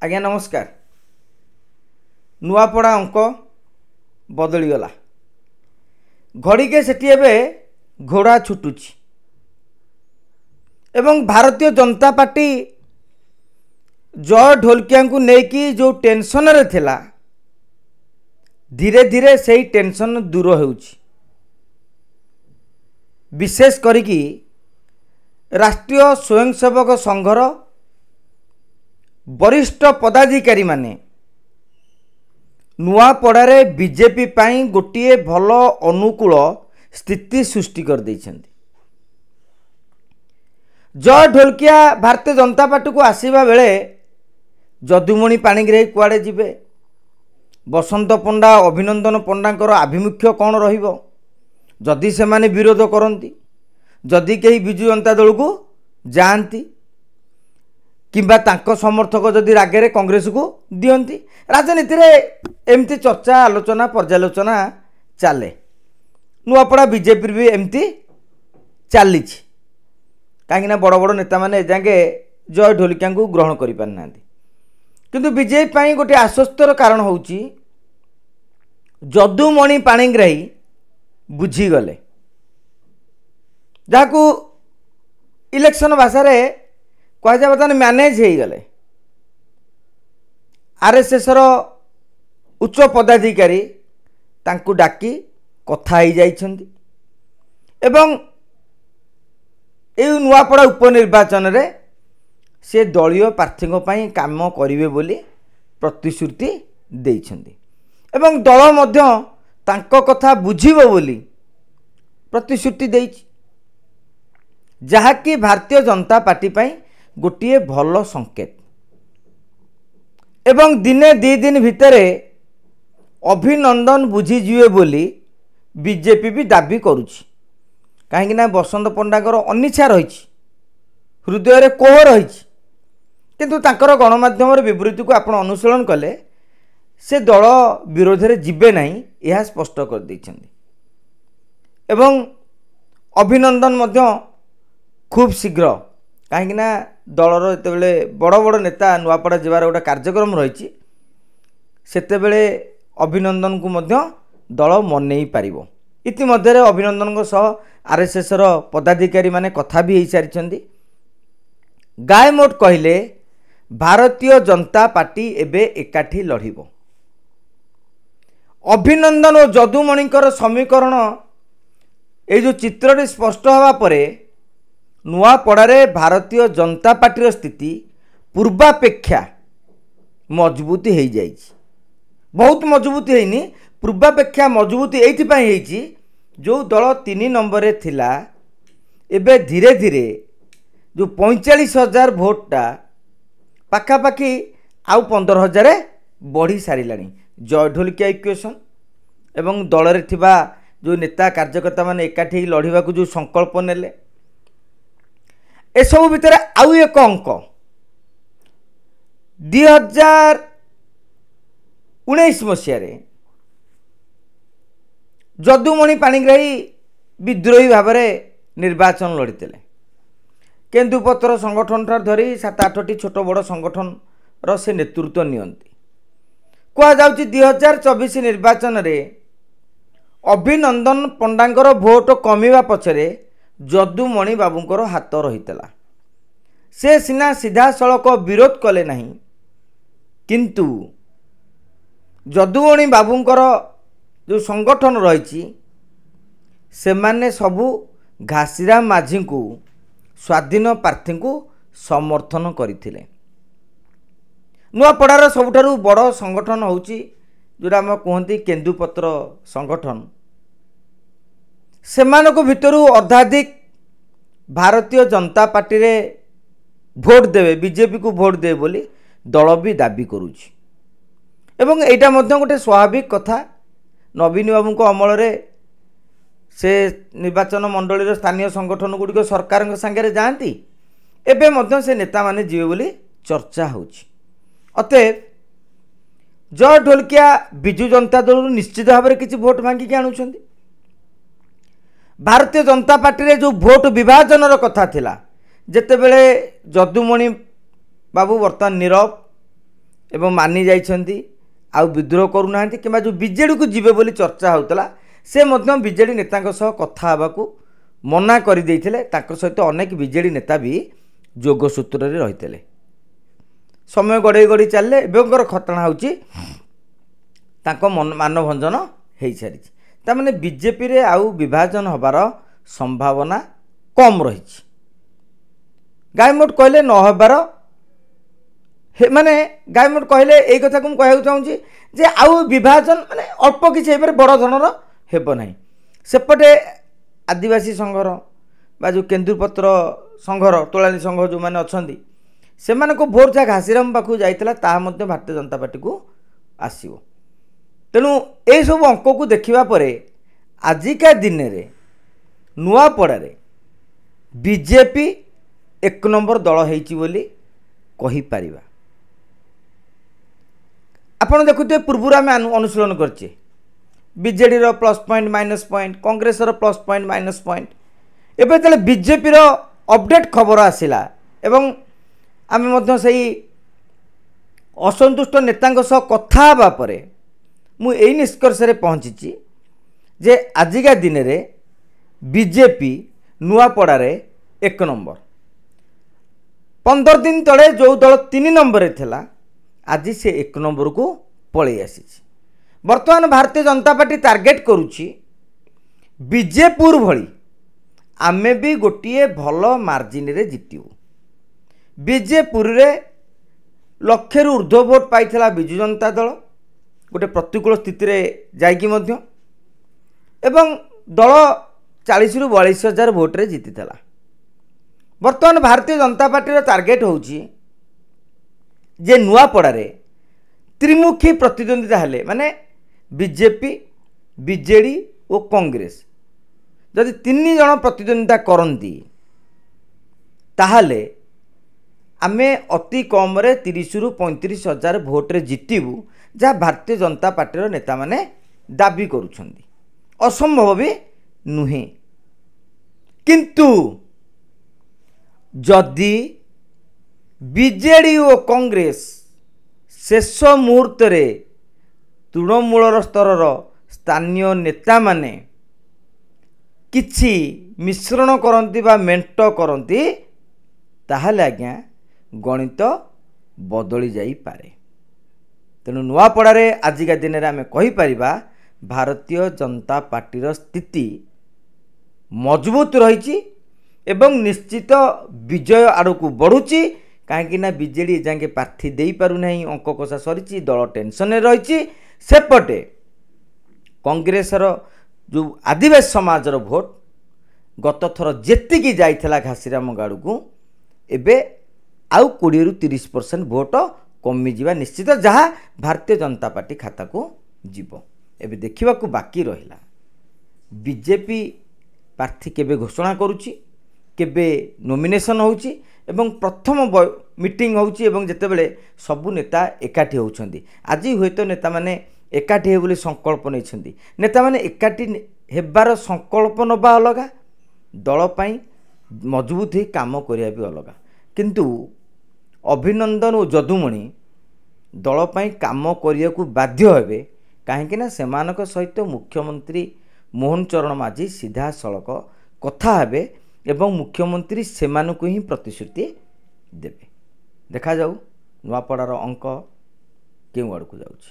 आज्ञा नमस्कार। नुआपड़ा अंक बदलीगला घड़ीके सेठी एबे घोड़ा छुटुची एवं भारतीय जनता पार्टी जय ढोलकिया को लेकिन जो टेंशन रे थिला धीरे धीरे से टेंशन दूर होउची। विशेष करिकी राष्ट्रीय स्वयंसेवक संघर वरिष्ठ पदाधिकारी माने नुआपड़ारे बीजेपी पाई गोटे भल अनुकूल स्थिति सृष्टि कर देइछन्ति। जय ढोलकिया भारतीय जनता पार्टी को आसीबा बेले जदुमणि पाणिग्राही कुआडे जिबे, बसंत पंडा अभिनंदन पंडांकर आभिमुख्य कौन रहिबो जदि से माने विरोध करती, जदि कहीं विजु जनता दल को जाती किंबा तांको समर्थक जदि रागे कांग्रेस को दियंती। राजनीति रे एमती चर्चा आलोचना पर्यालोचना चले। नुआपड़ा बीजेपी भी एमती चली कहीं बड़ बड़ नेता मैंने जाके जय ढोलकिया को ग्रहण कर पारना। किंतु बीजेपी गोटे आश्वस्तर कारण होउची जदुमणि पाणिग्राही बुझीगले, जहाँ इलेक्शन भाषा कह जाए बर्तमान मैनेज हो गले। आरएसएस रो उच्च पदाधिकारी तांकु डाकी कथा ही जाइछन्ति एवं एई नुआपड़ा उपनिर्वाचन रे से दलीय प्रार्थी काम करिवे बोली प्रतिश्रुति देइछन्ति एवं दल मध्य तांको कथा बुझिबो बोली प्रतिश्रुति देइछि, जहाँकि भारतीय जनता पार्टी पाई गोटे भल संकेत। एवं दिने दी दिन भितरे अभिनंदन बुझीजीवे बोली बीजेपी भी दाबी करुछि। कहीं ना बसंत पंडाकर अनिच्छा रही, हृदय रे कोह रही, किंतु तांकर गणमाध्यम विवृत्ति को आपण अनुसरण कले से दल विरोध रे जिबे नहीं यह स्पष्ट कर दैछन्ति। एवं अभिनंदन मध्य खूब शीघ्र कहीं दलर जिते बड़ बड़ नेता नुआपड़ा जीवार गोटे कार्यक्रम रही सेतेबेले अभिनंदन को मध्य दल मनई पारिबो। इतिमध्य अभिनंदन सह आरएसएस रो पदाधिकारी माने कथा भी हो सारी। गाय मोट कहले भारतीय जनता पार्टी एबे एकाठी लड़िबो। अभिनंदन और जदुमणिकर समीकरण ये जो चित्र स्पष्ट हवा परे नुआपड़ारे भारतीय जनता पार्टी स्थिति पूर्वापेक्षा मजबूती हो जाइए। बहुत मजबूती होनी, पूर्वापेक्षा मजबूती ये जो दल 3 नंबर थिला एबे धीरे धीरे जो 45,000 भोटा पाखापाखि आउ 15,000 बढ़ी सारिलानी। जय ढोलकिया इक्वेशन एवं दल रे थिबा जो नेता कार्यकर्ता माने एकाठी लड़िबा को जो संकल्प नेले एसबू भितर आउ एक अंक 2019 मसीह जदुमणि पाणिग्राही विद्रोही भाव निर्वाचन लड़ते। केन्दुपत्र संगठन ठार धरी 7-8टी छोट बड़ संगठन रो से नेतृत्व नियंती। कह जाउची 2024 निर्वाचन रे अभिनंदन पंडांकर भोट कमिवा पछरे जदुमणि बाबूंकर हाथ रहीतला। से सिना सीधा सड़क विरोध कले नहीं, किंतु जदुमणि बाबूंकर जो संगठन रही से माने सबू घासीराम माझी को स्वाधीन प्रार्थी को समर्थन करथिले। नुआपड़ार सबुठारु बड़ संगठन होउची जोरा हम कहती केन्दुपत्र संगठन। सेमानक भितरु अर्धाधिक भारतीय जनता पार्टी रे भोट देवे, बीजेपी को भोट देवे बोली दल भी दाबी करुछि। एवं एटा मध्य गोटे स्वाभाविक कथा। नवीन बाबू को अमल रे से निर्वाचन मंडली स्थानीय संगठन गुड़िक सरकार सांगे जाती, एबे मध्य से नेता माने जीवे बोली चर्चा होछि। अतएव जय ढोलकिया विजु जनता दल निश्चित भाव में किसी भोट भांगिक आणुछन्ति। भारतीय जनता पार्टी रे जो भोट विभाजन कथा थिला जेतेबेले जदुमणि बाबू बर्तमान नीरव ଏବଂ ମାନି ଯାଇଛନ୍ତି ଆଉ ବିଦ୍ରୋହ କରୁନାହାନ୍ତି କିମ୍ବା ଯେଉଁ ବିଜେଡ଼ିକୁ ଯିବେ ବୋଲି ଚର୍ଚ୍ଚା ହେଉଥିଲା ସେ ମଧ୍ୟ ବିଜେଡ଼ି ନେତାଙ୍କ ସହ କଥା ହେବାକୁ ମନା କରିଦେଇଥିଲେ। ତାଙ୍କ ସହିତ ଅନେକ ବିଜେଡ଼ି ନେତା ବି ଯୋଗସୂତ୍ରରେ ରହିଥିଲେ। ସମୟ ଗଡ଼େଇ ଗଡ଼େଇ ଚାଲିଲେ ଏବେଙ୍କର ଘଟଣା ହେଉଛି ତାଙ୍କ ମାନଭଞ୍ଜନ ହୋଇସାରିଛି। ତାମାନେ ବିଜେପିରେ ଆଉ ବିଭାଜନ ହେବାର ସମ୍ଭାବନା କମ୍ ରହିଛି। ଗାଇମୋଟ କହିଲେ ନ ହେବାର ମାନେ ଗାଇମୋଟ କହିଲେ ଏଇ କଥାକୁ ମୁଁ କହିବାକୁ ଚାହୁଁଛି ଯେ ଆଉ ବିଭାଜନ ମାନେ ଅଳ୍ପ କିଛି ହେଇପାରେ, ବଡ଼ ଧରଣର ହେବ ନାହିଁ। ସେପଟେ ଆଦିବାସୀ ସଂଘର ବା ଯେଉଁ କେନ୍ଦୁପତ୍ର ସଂଘର ତୋଳାଳୀ ସଂଘ ଯେଉଁମାନେ ଅଛନ୍ତି ସେମାନଙ୍କ ଭୋଟ ଯାହା ଘାସିରାମ ପାଖକୁ ଯାଇଥିଲା ତାହା ମଧ୍ୟ ଭାରତୀୟ ଜନତା ପାର୍ଟିକୁ ଆସିବ। ତେଣୁ ଏହିସବୁ ଅଙ୍କକୁ ଦେଖିବା ପରେ ଆଜିକା ଦିନରେ ନୂଆପଡ଼ାରେ ବିଜେପି 1 ନମ୍ବର ଦଳ ହେଇଛି ବୋଲି କହିପାରିବା। ଆପଣ ଦେଖୁଥିବେ ପୂର୍ବରୁ ଆମେ ଅନୁଶୀଳନ କରିଛେ ବିଜେଡ଼ିର ପ୍ଲସ୍ ପଏଣ୍ଟ ମାଇନସ୍ ପଏଣ୍ଟ, କଂଗ୍ରେସର ପ୍ଲସ୍ ପଏଣ୍ଟ ମାଇନସ୍ ପଏଣ୍ଟ। ଏବେ ଯେତେବେଳେ ବିଜେପିର ଅପଡେଟ୍ ଖବର ଆସିଲା ଏବଂ ଆମେ ମଧ୍ୟ ସେଇ ଅସନ୍ତୁଷ୍ଟ ନେତାଙ୍କ ସହ କଥା ହେବା ପରେ ମୁଁ ଏଇ ନିଷ୍କର୍ଷରେ ପହଞ୍ଚିଛି ଯେ ଆଜିକା ଦିନରେ ବିଜେପି ନୂଆପଡ଼ାରେ 1 ନମ୍ବର। 15 ଦିନ ତଳେ ଯେଉଁ ଦଳ 3 ନମ୍ବରରେ ଥିଲା ଆଜି ସେ 1 ନମ୍ବରକୁ ପଳେଇ ଆସିଛି। ବର୍ତ୍ତମାନ ଭାରତୀୟ ଜନତା ପାର୍ଟି ଟାର୍ଗେଟ୍ କରୁଛି ବିଜେପୁର ଭଳି ଆମେ ବି ଗୋଟିଏ ଭଲ ମାର୍ଜିନରେ ଜିତିବୁ। ବିଜେପୁରରେ ଲକ୍ଷେରୁ ଉର୍ଦ୍ଧ୍ୱ ଭୋଟ ପାଇଥିଲା ବିଜୁ ଜନତା ଦଳ ଗୋଟେ ପ୍ରତିକୂଳ ସ୍ଥିତିରେ ଯାଇକି ମଧ୍ୟ, ଏବଂ ଦଳ 40ରୁ 42 ହଜାର ଭୋଟରେ ଜିତିଥିଲା। ବର୍ତ୍ତମାନ ଭାରତୀୟ ଜନତା ପାର୍ଟିର ଟାର୍ଗେଟ୍ ହେଉଛି ଯେ ନୂଆପଡ଼ାରେ ତ୍ରିମୁଖୀ ପ୍ରତିଦ୍ୱନ୍ଦିତା ହେଲେ ମାନେ ବିଜେପି, ବିଜେଡ଼ି ଓ କଂଗ୍ରେସ ଯଦି 3 ଜଣ ପ୍ରତିଦ୍ୱନ୍ଦିତା କରନ୍ତି ତାହେଲେ ଆମେ ଅତି କମ୍ରେ 30ରୁ 35 ହଜାର ଭୋଟରେ ଜିତିବୁ, ଯାହା ଭାରତୀୟ ଜନତା ପାର୍ଟିର ନେତାମାନେ ଦାବି କରୁଛନ୍ତି। ଅସମ୍ଭବ ବି ନୁହେଁ। କିନ୍ତୁ ଯଦି ବିଜେଡ଼ି ଓ କଂଗ୍ରେସ ଶେଷ ମୁହୂର୍ତ୍ତରେ ତୃଣମୂଳର ସ୍ତରର ସ୍ଥାନୀୟ ନେତାମାନେ କିଛି ମିଶ୍ରଣ କରନ୍ତି ବା ମେଣ୍ଟ କରନ୍ତି ତାହେଲେ ଆଜ୍ଞା ଗଣିତ ବଦଳି ଯାଇପାରେ। ତେଣୁ ନୂଆପଡ଼ାରେ ଆଜିକା ଦିନରେ ଆମେ କହିପାରିବା ଭାରତୀୟ ଜନତା ପାର୍ଟିର ସ୍ଥିତି ମଜବୁତ ରହିଛି ଏବଂ ନିଶ୍ଚିତ ବିଜୟ ଆଡ଼କୁ ବଢ଼ୁଛି। କାହିଁକିନା ବିଜେଡ଼ି ଏଯାକେ ପ୍ରାର୍ଥୀ ଦେଇପାରୁନାହିଁ, ଅଙ୍କ କଷା ସରିଛି, ଦଳ ଟେନସନରେ ରହିଛି। ସେପଟେ କଂଗ୍ରେସର ଯେଉଁ ଆଦିବାସୀ ସମାଜର ଭୋଟ ଗତ ଥର ଯେତିକି ଯାଇଥିଲା ଘାସିରାମ ଗାଡ଼କୁ ଏବେ ଆଉ 20ରୁ 30% ଭୋଟ କମିଯିବା ନିଶ୍ଚିତ, ଯାହା ଭାରତୀୟ ଜନତା ପାର୍ଟି ଖାତାକୁ ଯିବ। ଏବେ ଦେଖିବାକୁ ବାକି ରହିଲା ବିଜେପି ପ୍ରାର୍ଥୀ କେବେ ଘୋଷଣା କରୁଛି, କେବେ ନୋମିନେସନ୍ ହେଉଛି ଏବଂ ପ୍ରଥମ ମିଟିଂ ହେଉଛି ଏବଂ ଯେତେବେଳେ ସବୁ ନେତା ଏକାଠି ହେଉଛନ୍ତି। ଆଜି ହୁଏତ ନେତାମାନେ ଏକାଠି ହେବେ ବୋଲି ସଂକଳ୍ପ ନେଇଛନ୍ତି। ନେତାମାନେ ଏକାଠି ହେବାର ସଂକଳ୍ପ ନେବା ଅଲଗା, ଦଳ ପାଇଁ ମଜବୁତ ହୋଇ କାମ କରିବା ବି ଅଲଗା। କିନ୍ତୁ ଅଭିନନ୍ଦନ ଓ ଯଦୁମଣି ଦଳ ପାଇଁ କାମ କରିବାକୁ ବାଧ୍ୟ ହେବେ, କାହିଁକିନା ସେମାନଙ୍କ ସହିତ ମୁଖ୍ୟମନ୍ତ୍ରୀ ମୋହନ ଚରଣ ମାଝୀ ସିଧାସଳଖ କଥା ହେବେ ଏବଂ ମୁଖ୍ୟମନ୍ତ୍ରୀ ସେମାନଙ୍କୁ ହିଁ ପ୍ରତିଶ୍ରୁତି ଦେବେ। ଦେଖାଯାଉ ନୂଆପଡ଼ାର ଅଙ୍କ କେଉଁ ଆଡ଼କୁ ଯାଉଛି।